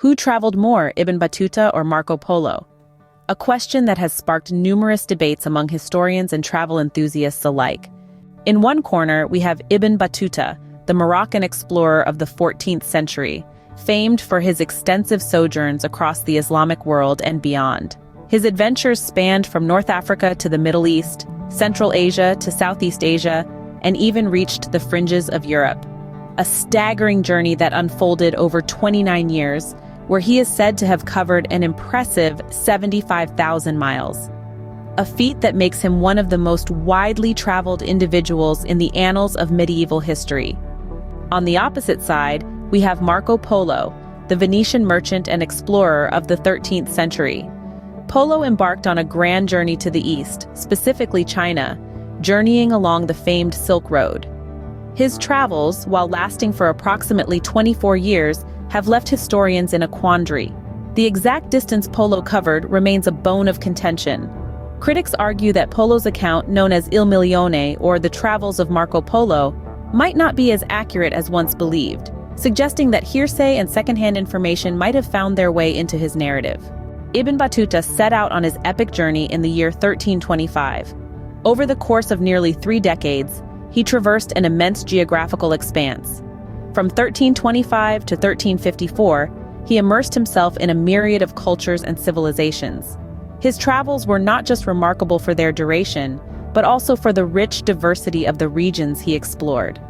Who traveled more, Ibn Battuta or Marco Polo? A question that has sparked numerous debates among historians and travel enthusiasts alike. In one corner, we have Ibn Battuta, the Moroccan explorer of the 14th century, famed for his extensive sojourns across the Islamic world and beyond. His adventures spanned from North Africa to the Middle East, Central Asia to Southeast Asia, and even reached the fringes of Europe. A staggering journey that unfolded over 29 years, where he is said to have covered an impressive 75,000 miles. A feat that makes him one of the most widely traveled individuals in the annals of medieval history. On the opposite side, we have Marco Polo, the Venetian merchant and explorer of the 13th century. Polo embarked on a grand journey to the east, specifically China, journeying along the famed Silk Road. His travels, while lasting for approximately 24 years, have left historians in a quandary. The exact distance Polo covered remains a bone of contention. Critics argue that Polo's account, known as Il Milione or the Travels of Marco Polo, might not be as accurate as once believed, suggesting that hearsay and secondhand information might have found their way into his narrative. Ibn Battuta set out on his epic journey in the year 1325. Over the course of nearly 3 decades, he traversed an immense geographical expanse. From 1325 to 1354, he immersed himself in a myriad of cultures and civilizations. His travels were not just remarkable for their duration, but also for the rich diversity of the regions he explored.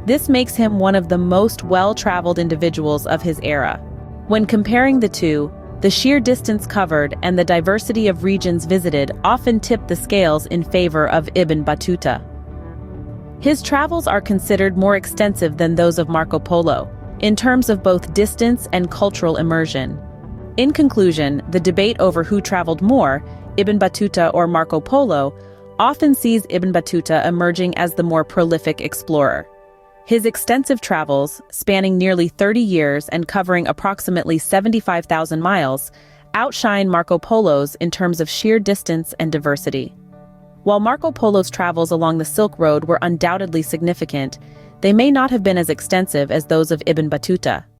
This makes him one of the most well-traveled individuals of his era. When comparing the two, the sheer distance covered and the diversity of regions visited often tip the scales in favor of Ibn Battuta. His travels are considered more extensive than those of Marco Polo, in terms of both distance and cultural immersion. In conclusion, the debate over who traveled more, Ibn Battuta or Marco Polo, often sees Ibn Battuta emerging as the more prolific explorer. His extensive travels, spanning nearly 30 years and covering approximately 75,000 miles, outshine Marco Polo's in terms of sheer distance and diversity. While Marco Polo's travels along the Silk Road were undoubtedly significant, they may not have been as extensive as those of Ibn Battuta.